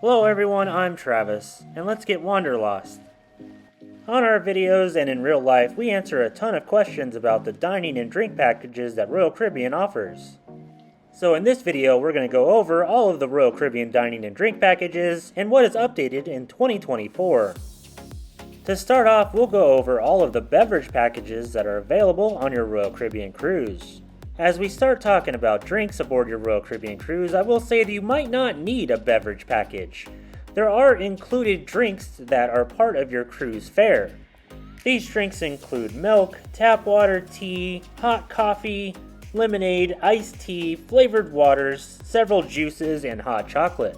Hello everyone, I'm Travis, and let's get wanderlost. On our videos and in real life, we answer a ton of questions about the dining and drink packages that Royal Caribbean offers. So in this video, we're going to go over all of the Royal Caribbean dining and drink packages and what is updated in 2024. To start off, we'll go over all of the beverage packages that are available on your Royal Caribbean cruise. As we start talking about drinks aboard your Royal Caribbean cruise, I will say that you might not need a beverage package. There are included drinks that are part of your cruise fare. These drinks include milk, tap water, tea, hot coffee, lemonade, iced tea, flavored waters, several juices, and hot chocolate.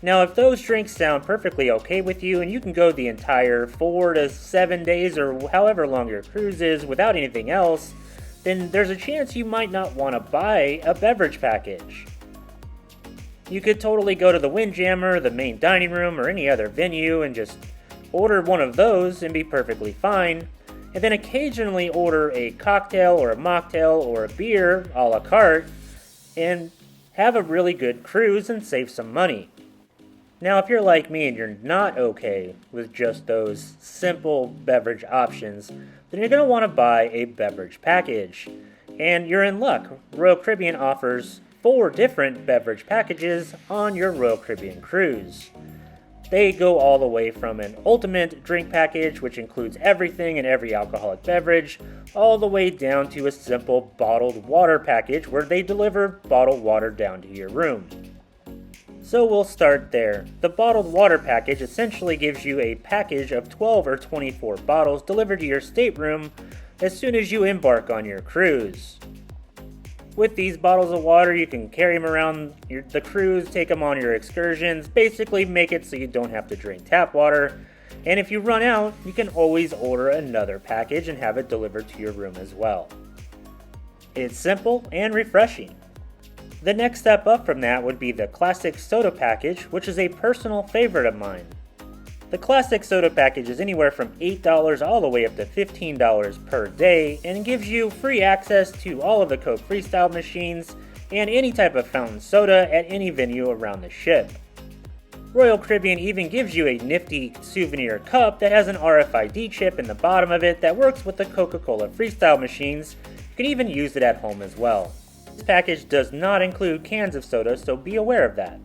Now, if those drinks sound perfectly okay with you and you can go the entire 4 to 7 days or however long your cruise is without anything else, then there's a chance you might not want to buy a beverage package. You could totally go to the Windjammer, the main dining room, or any other venue and just order one of those and be perfectly fine, and then occasionally order a cocktail or a mocktail or a beer a la carte and have a really good cruise and save some money. Now, if you're like me and you're not okay with just those simple beverage options, then you're going to want to buy a beverage package. And you're in luck. Royal Caribbean offers 4 different beverage packages on your Royal Caribbean cruise. They go all the way from an ultimate drink package, which includes everything and every alcoholic beverage, all the way down to a simple bottled water package where they deliver bottled water down to your room. So we'll start there. The bottled water package essentially gives you a package of 12 or 24 bottles delivered to your stateroom as soon as you embark on your cruise. With these bottles of water, you can carry them around the cruise, take them on your excursions, basically make it so you don't have to drink tap water. And if you run out, you can always order another package and have it delivered to your room as well. It's simple and refreshing. The next step up from that would be the Classic Soda Package, which is a personal favorite of mine. The Classic Soda Package is anywhere from $8 all the way up to $15 per day and gives you free access to all of the Coke Freestyle machines and any type of fountain soda at any venue around the ship. Royal Caribbean even gives you a nifty souvenir cup that has an RFID chip in the bottom of it that works with the Coca-Cola Freestyle machines. You can even use it at home as well. This package does not include cans of soda, so be aware of that.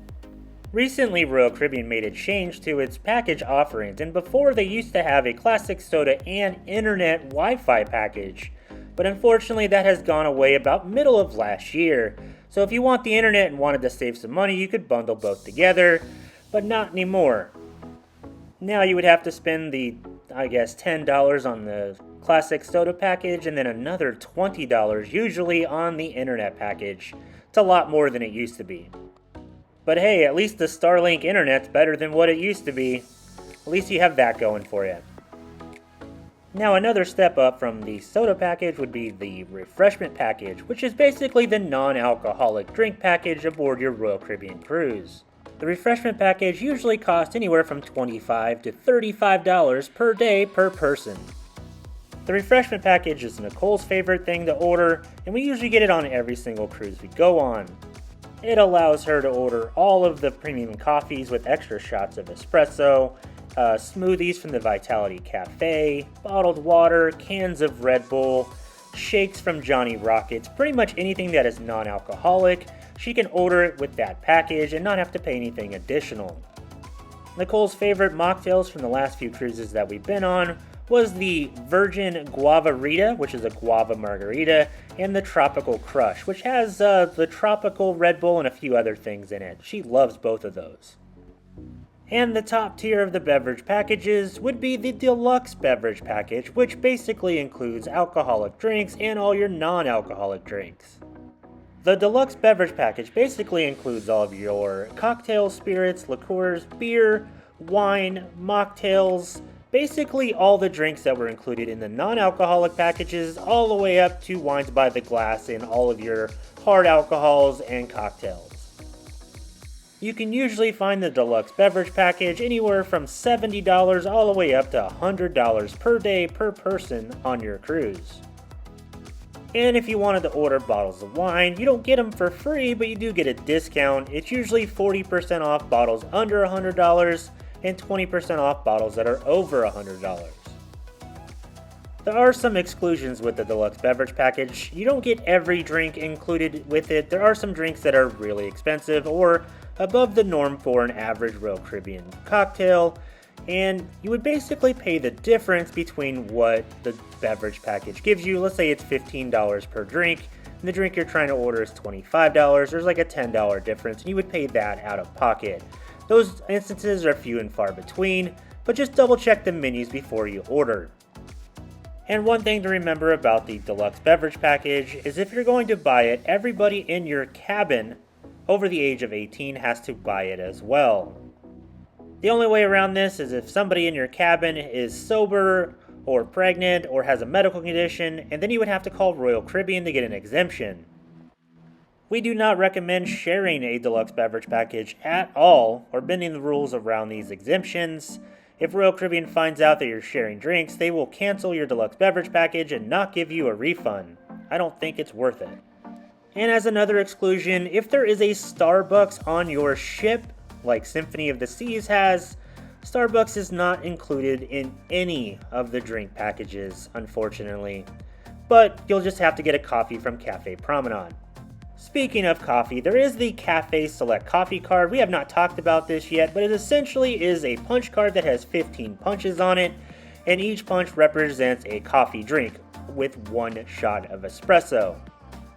Recently, Royal Caribbean made a change to its package offerings, and before they used to have a classic soda and internet Wi-Fi package, but unfortunately that has gone away about middle of last year. So if you want the internet and wanted to save some money, you could bundle both together, but not anymore. Now you would have to spend the, $10 on the classic soda package and then another $20 usually on the internet package. It's a lot more than it used to be. But hey, at least the Starlink internet's better than what it used to be. At least you have that going for you. Now another step up from the soda package would be the Refreshment package, which is basically the non-alcoholic drink package aboard your Royal Caribbean cruise. The Refreshment package usually costs anywhere from $25 to $35 per day per person. The Refreshment package is Nicole's favorite thing to order, and we usually get it on every single cruise we go on. It allows her to order all of the premium coffees with extra shots of espresso, smoothies from the Vitality Cafe, bottled water, cans of Red Bull, shakes from Johnny Rockets, pretty much anything that is non-alcoholic. She can order it with that package and not have to pay anything additional. Nicole's favorite mocktails from the last few cruises that we've been on was the Virgin Guava Rita, which is a guava margarita, and the Tropical Crush, which has the tropical Red Bull and a few other things in it. She loves both of those. And the top tier of the beverage packages would be the Deluxe Beverage package, which basically includes alcoholic drinks and all your non-alcoholic drinks. The Deluxe Beverage package basically includes all of your cocktails, spirits, liqueurs, beer, wine, mocktails, basically all the drinks that were included in the non-alcoholic packages, all the way up to wines by the glass and all of your hard alcohols and cocktails. You can usually find the Deluxe Beverage package anywhere from $70 all the way up to $100 per day per person on your cruise. And if you wanted to order bottles of wine, you don't get them for free, but you do get a discount. It's usually 40% off bottles under $100 and 20% off bottles that are over $100. There are some exclusions with the Deluxe Beverage package. You don't get every drink included with it. There are some drinks that are really expensive or above the norm for an average Royal Caribbean cocktail, and you would basically pay the difference between what the beverage package gives you. Let's say it's $15 per drink, and the drink you're trying to order is $25. There's like a $10 difference, and you would pay that out of pocket. Those instances are few and far between, but just double check the menus before you order. And one thing to remember about the Deluxe Beverage package is if you're going to buy it, everybody in your cabin over the age of 18 has to buy it as well. The only way around this is if somebody in your cabin is sober or pregnant or has a medical condition, and then you would have to call Royal Caribbean to get an exemption. We do not recommend sharing a Deluxe Beverage package at all or bending the rules around these exemptions. If Royal Caribbean finds out that you're sharing drinks, they will cancel your Deluxe Beverage package and not give you a refund. I don't think it's worth it. And as another exclusion, if there is a Starbucks on your ship, like Symphony of the Seas has, Starbucks is not included in any of the drink packages, unfortunately. But you'll just have to get a coffee from Cafe Promenade. Speaking of coffee, there is the Cafe Select Coffee card. We have not talked about this yet, but it essentially is a punch card that has 15 punches on it, and each punch represents a coffee drink with one shot of espresso.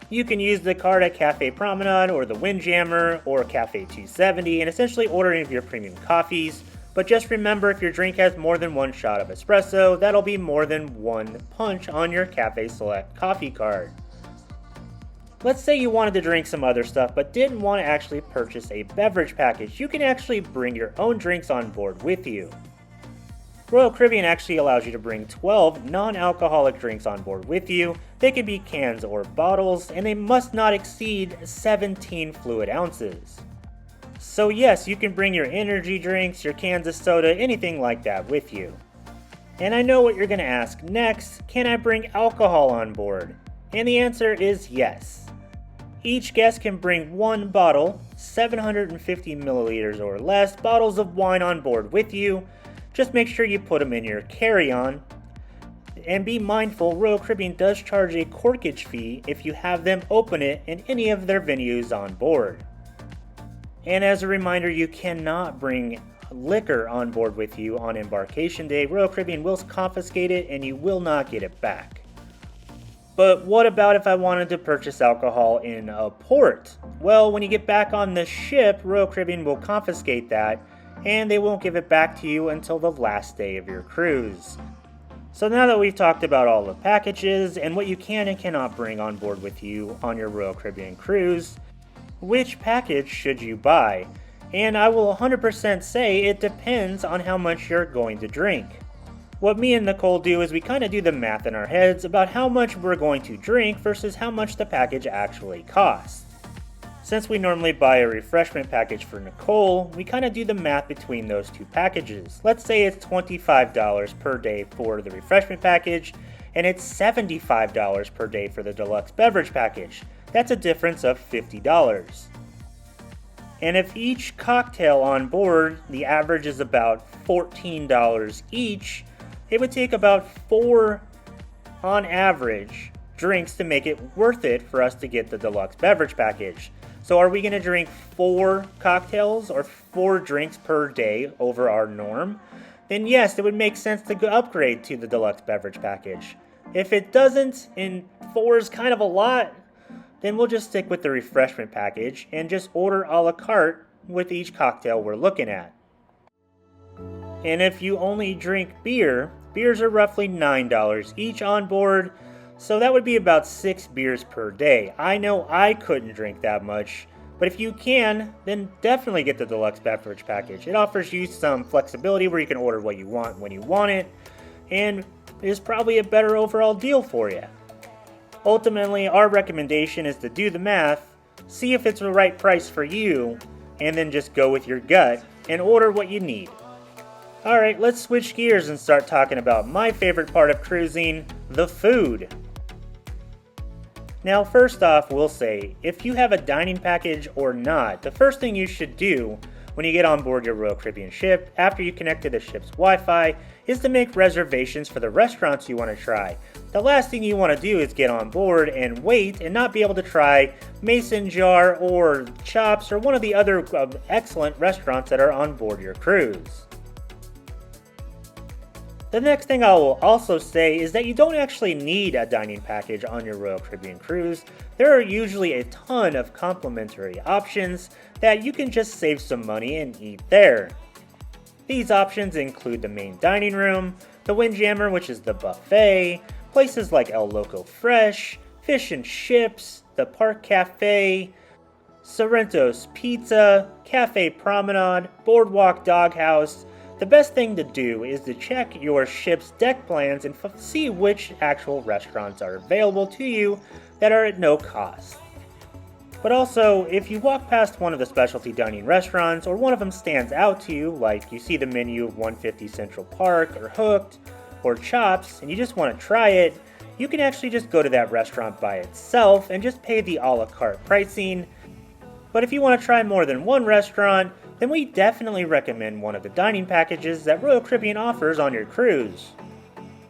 You can use the card at Cafe Promenade or the Windjammer or Cafe 270 and essentially order any of your premium coffees, but just remember if your drink has more than one shot of espresso, that'll be more than one punch on your Cafe Select Coffee card. Let's say you wanted to drink some other stuff but didn't want to actually purchase a beverage package. You can actually bring your own drinks on board with you. Royal Caribbean actually allows you to bring 12 non-alcoholic drinks on board with you. They can be cans or bottles, and they must not exceed 17 fluid ounces. So yes, you can bring your energy drinks, your cans of soda, anything like that with you. And I know what you're going to ask next, can I bring alcohol on board? And the answer is yes. Each guest can bring one bottle, 750 milliliters or less, bottles of wine on board with you. Just make sure you put them in your carry-on. And be mindful, Royal Caribbean does charge a corkage fee if you have them open it in any of their venues on board. And as a reminder, you cannot bring liquor on board with you on embarkation day. Royal Caribbean will confiscate it and you will not get it back. But what about if I wanted to purchase alcohol in a port? Well, when you get back on the ship, Royal Caribbean will confiscate that, and they won't give it back to you until the last day of your cruise. So now that we've talked about all the packages and what you can and cannot bring on board with you on your Royal Caribbean cruise, which package should you buy? And I will 100% say it depends on how much you're going to drink. What me and Nicole do is we kind of do the math in our heads about how much we're going to drink versus how much the package actually costs. Since we normally buy a refreshment package for Nicole, we kind of do the math between those two packages. Let's say it's $25 per day for the refreshment package, and it's $75 per day for the deluxe beverage package. That's a difference of $50. And if each cocktail on board, the average is about $14 each, it would take about 4, on average, drinks to make it worth it for us to get the deluxe beverage package. So are we going to drink 4 cocktails or 4 drinks per day over our norm? Then yes, it would make sense to upgrade to the deluxe beverage package. If it doesn't, and 4 is kind of a lot, then we'll just stick with the refreshment package and just order a la carte with each cocktail we're looking at. And if you only drink beers are roughly $9 each on board, so that would be about 6 beers per day. I know I couldn't drink that much, but if you can, then definitely get the deluxe beverage package. It offers you some flexibility where you can order what you want when you want it, and is probably a better overall deal for you. Ultimately, our recommendation is to do the math, see if it's the right price for you, and then just go with your gut and order what you need. Alright, let's switch gears and start talking about my favorite part of cruising, the food. Now first off, we'll say, if you have a dining package or not, the first thing you should do when you get on board your Royal Caribbean ship after you connect to the ship's Wi-Fi is to make reservations for the restaurants you want to try. The last thing you want to do is get on board and wait and not be able to try Mason Jar or Chops or one of the other excellent restaurants that are on board your cruise. The next thing I will also say is that you don't actually need a dining package on your Royal Caribbean cruise. There are usually a ton of complimentary options that you can just save some money and eat there. These options include the main dining room, the Windjammer, which is the buffet, places like El Loco Fresh, Fish and Chips, the Park Cafe, Sorrento's Pizza, Cafe Promenade, Boardwalk Doghouse. The best thing to do is to check your ship's deck plans and see which actual restaurants are available to you that are at no cost. But also, if you walk past one of the specialty dining restaurants or one of them stands out to you, like you see the menu of 150 Central Park or Hooked or Chops and you just want to try it, you can actually just go to that restaurant by itself and just pay the a la carte pricing. But if you want to try more than one restaurant, then we definitely recommend one of the dining packages that Royal Caribbean offers on your cruise.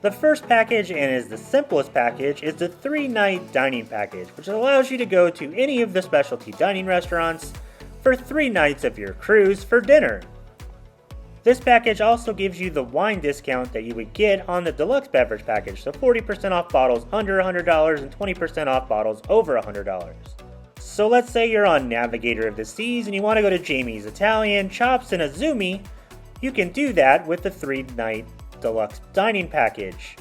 The first package, and is the simplest package, is the 3-night dining package, which allows you to go to any of the specialty dining restaurants for 3 nights of your cruise for dinner. This package also gives you the wine discount that you would get on the Deluxe Beverage package, so 40% off bottles under $100 and 20% off bottles over $100. So let's say you're on Navigator of the Seas and you want to go to Jamie's Italian, Chops, and Azumi. You can do that with the 3-night Deluxe Dining Package.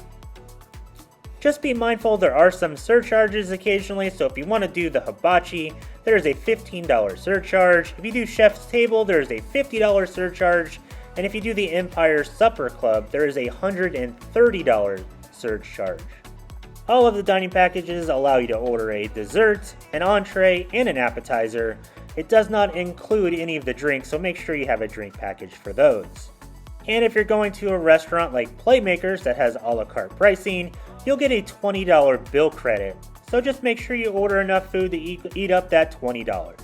Just be mindful there are some surcharges occasionally, so if you want to do the hibachi, there's a $15 surcharge. If you do Chef's Table, there's a $50 surcharge. And if you do the Empire Supper Club, there is a $130 surcharge. All of the dining packages allow you to order a dessert, an entree, and an appetizer. It does not include any of the drinks, so make sure you have a drink package for those. And if you're going to a restaurant like Playmakers that has a la carte pricing, you'll get a $20 bill credit. So just make sure you order enough food to eat up that $20.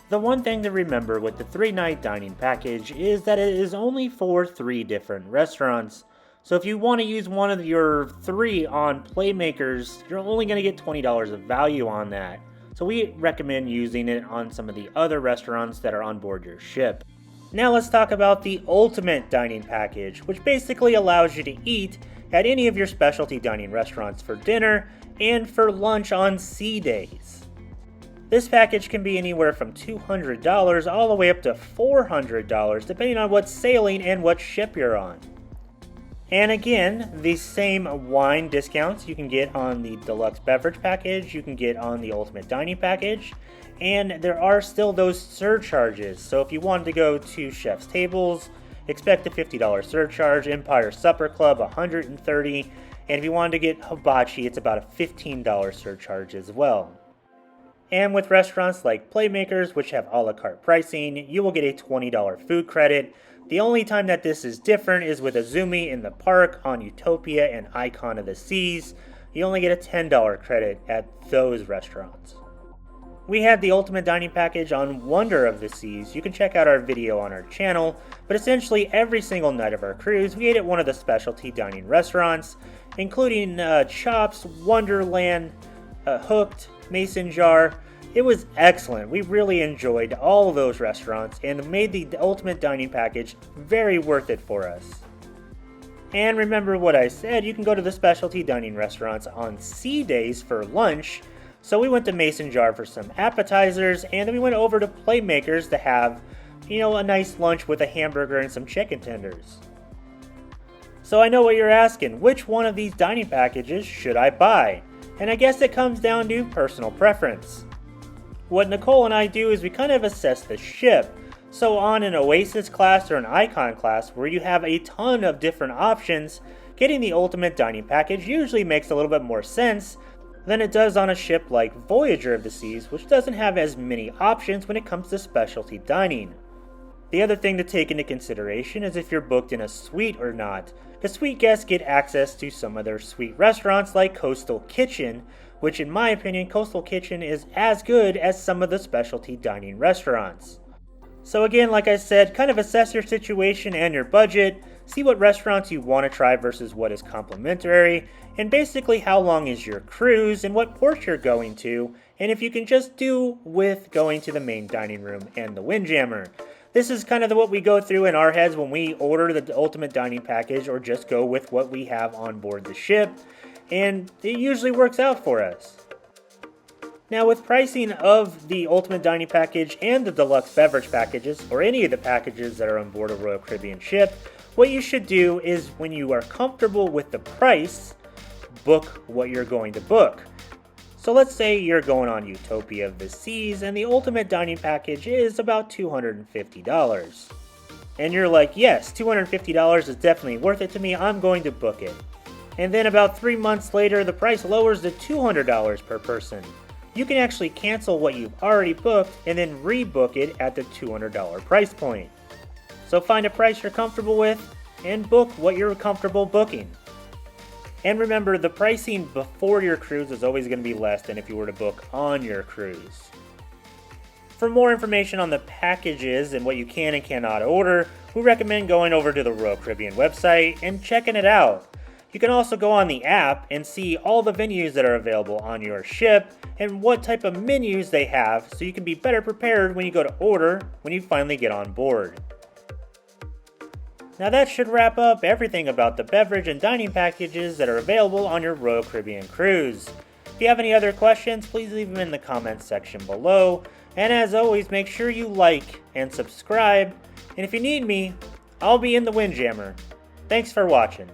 The one thing to remember with the 3-night dining package is that it is only for 3 different restaurants. So if you want to use one of your 3 on Playmakers, you're only going to get $20 of value on that. So we recommend using it on some of the other restaurants that are on board your ship. Now let's talk about the Ultimate Dining Package, which basically allows you to eat at any of your specialty dining restaurants for dinner and for lunch on sea days. This package can be anywhere from $200 all the way up to $400 depending on what sailing and what ship you're on. And again, the same wine discounts you can get on the Deluxe Beverage package, you can get on the Ultimate Dining package, and there are still those surcharges. So if you wanted to go to Chef's Tables, expect a $50 surcharge, Empire Supper Club $130, and if you wanted to get hibachi, it's about a $15 surcharge as well. And with restaurants like Playmakers, which have a la carte pricing, you will get a $20 food credit. The only time that this is different is with Azumi in the park on Utopia and Icon of the Seas. You only get a $10 credit at those restaurants. We have the Ultimate Dining Package on Wonder of the Seas. You can check out our video on our channel, but essentially every single night of our cruise, we ate at one of the specialty dining restaurants, including Chops, Wonderland, Hooked, Mason Jar. It was excellent. We really enjoyed all of those restaurants and made the Ultimate Dining Package very worth it for us. And remember what I said, you can go to the specialty dining restaurants on sea days for lunch. So we went to Mason Jar for some appetizers, and then we went over to Playmakers to have, a nice lunch with a hamburger and some chicken tenders. So I know what you're asking, which one of these dining packages should I buy? And I guess it comes down to personal preference. What Nicole and I do is we kind of assess the ship. So on an Oasis class or an Icon class where you have a ton of different options, getting the Ultimate Dining Package usually makes a little bit more sense than it does on a ship like Voyager of the Seas, which doesn't have as many options when it comes to specialty dining. The other thing to take into consideration is if you're booked in a suite or not. The suite guests get access to some of their suite restaurants like Coastal Kitchen, which in my opinion, Coastal Kitchen is as good as some of the specialty dining restaurants. So again, like I said, kind of assess your situation and your budget, see what restaurants you want to try versus what is complimentary, and basically how long is your cruise and what port you're going to, and if you can just do with going to the main dining room and the Windjammer. This is kind of what we go through in our heads when we order the Ultimate Dining Package or just go with what we have on board the ship, and it usually works out for us. Now with pricing of the Ultimate Dining Package and the Deluxe Beverage packages, or any of the packages that are on board a Royal Caribbean ship, what you should do is when you are comfortable with the price, book what you're going to book. So let's say you're going on Utopia of the Seas and the Ultimate Dining Package is about $250. And you're like, yes, $250 is definitely worth it to me, I'm going to book it. And then about 3 months later, the price lowers to $200 per person. You can actually cancel what you've already booked and then rebook it at the $200 price point. So find a price you're comfortable with and book what you're comfortable booking. And remember, the pricing before your cruise is always going to be less than if you were to book on your cruise. For more information on the packages and what you can and cannot order, we recommend going over to the Royal Caribbean website and checking it out. You can also go on the app and see all the venues that are available on your ship and what type of menus they have so you can be better prepared when you go to order when you finally get on board. Now that should wrap up everything about the beverage and dining packages that are available on your Royal Caribbean cruise. If you have any other questions, please leave them in the comments section below. And as always, make sure you like and subscribe. And if you need me, I'll be in the Windjammer. Thanks for watching.